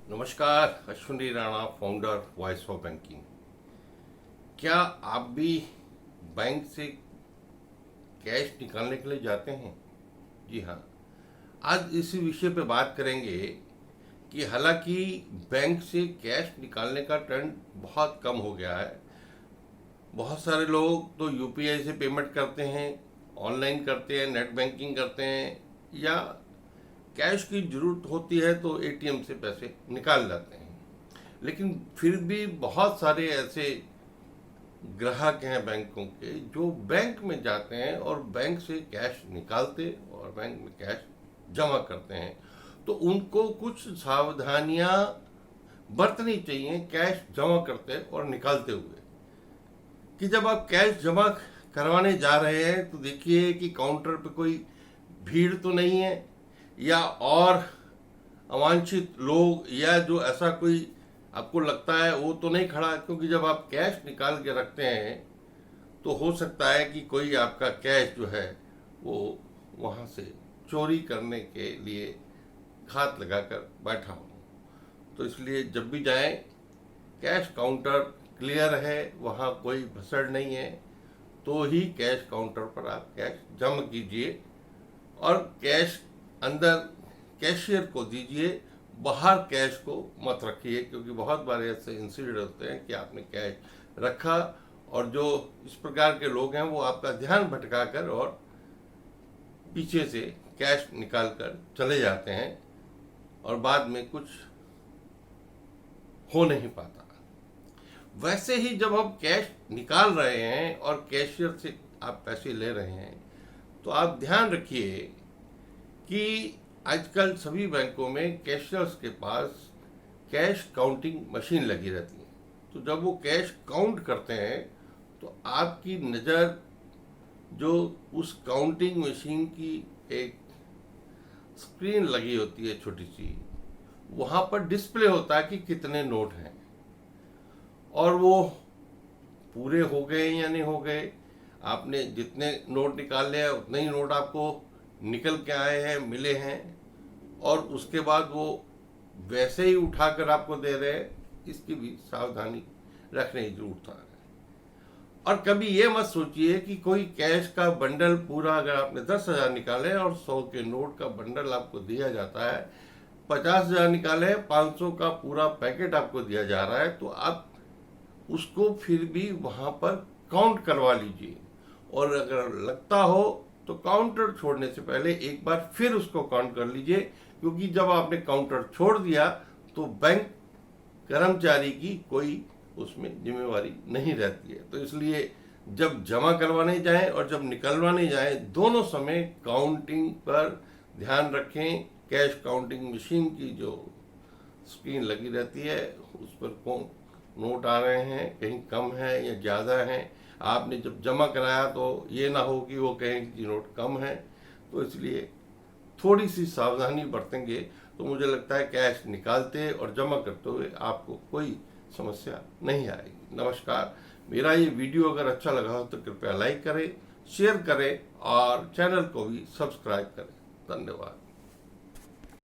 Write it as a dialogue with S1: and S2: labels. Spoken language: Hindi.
S1: नमस्कार, Ashwini Rana, founder voice of banking. क्या आप भी बैंक से कैश निकालने के लिए जाते हैं? जी हाँ। आज इसी विषय पे बात करेंगे कि हालांकि बैंक से कैश निकालने का ट्रेंड बहुत कम हो गया है। बहुत सारे लोग तो यूपीआई से पेमेंट करते हैं, ऑनलाइन करते हैं, नेट बैंकिंग करते हैं, या कैश की जरूरत होती है तो एटीएम से पैसे निकाल लाते हैं। लेकिन फिर भी बहुत सारे ऐसे ग्राहक हैं बैंकों के जो बैंक में जाते हैं और बैंक से कैश निकालते और बैंक में कैश जमा करते हैं। तो उनको कुछ सावधानियां बरतनी चाहिए कैश जमा करते और निकालते हुए। कि जब आप कैश जमा करवाने जा रहे हैं तो देखिए कि काउंटर पे कोई भीड़ तो नहीं है, या और अवांछित लोग, या जो ऐसा कोई आपको लगता है वो तो नहीं खड़ा। क्योंकि जब आप कैश निकाल के रखते हैं तो हो सकता है कि कोई आपका कैश जो है वो वहाँ से चोरी करने के लिए घात लगाकर बैठा हो। तो इसलिए जब भी जाएं, कैश काउंटर क्लियर है, वहाँ कोई भसड़ नहीं है, तो ही कैश काउंटर पर आप कैश जमा कीजिए और कैश अंदर कैशियर को दीजिए। बाहर कैश को मत रखिए, क्योंकि बहुत बार ऐसे इंसिडेंट होते हैं कि आपने कैश रखा और जो इस प्रकार के लोग हैं वो आपका ध्यान भटकाकर और पीछे से कैश निकाल कर चले जाते हैं और बाद में कुछ हो नहीं पाता। वैसे ही जब हम कैश निकाल रहे हैं और कैशियर से आप पैसे ले रहे हैं तो आप ध्यान रखिए कि आजकल सभी बैंकों में कैशियर्स के पास कैश काउंटिंग मशीन लगी रहती है। तो जब वो कैश काउंट करते हैं तो आपकी नज़र जो उस काउंटिंग मशीन की एक स्क्रीन लगी होती है छोटी सी, वहाँ पर डिस्प्ले होता है कि कितने नोट हैं और वो पूरे हो गए या नहीं हो गए। आपने जितने नोट निकाल लिया उतने ही नोट आपको निकल के आए हैं, मिले हैं, और उसके बाद वो वैसे ही उठाकर आपको दे रहे हैं। इसकी भी सावधानी रखने की जरूरत है। और कभी ये मत सोचिए कि कोई कैश का बंडल पूरा, अगर आपने 10,000 निकाले और 100 के नोट का बंडल आपको दिया जाता है, 50,000 निकाले 500 का पूरा पैकेट आपको दिया जा रहा है, तो आप उसको फिर भी वहाँ पर काउंट करवा लीजिए। और अगर लगता हो तो काउंटर छोड़ने से पहले एक बार फिर उसको काउंट कर लीजिए, क्योंकि जब आपने काउंटर छोड़ दिया तो बैंक कर्मचारी की कोई उसमें जिम्मेवारी नहीं रहती है। तो इसलिए जब जमा करवाने जाएं और जब निकलवाने जाएं, दोनों समय काउंटिंग पर ध्यान रखें। कैश काउंटिंग मशीन की जो स्क्रीन लगी रहती है उस पर कौन नोट आ रहे हैं, कहीं कम है या ज़्यादा हैं। आपने जब जमा कराया तो ये ना हो कि वो कहें कि नोट कम है। तो इसलिए थोड़ी सी सावधानी बरतेंगे तो मुझे लगता है कैश निकालते और जमा करते हुए आपको कोई समस्या नहीं आएगी। नमस्कार। मेरा ये वीडियो अगर अच्छा लगा हो तो कृपया लाइक करें, शेयर करें और चैनल को भी सब्सक्राइब करें। धन्यवाद।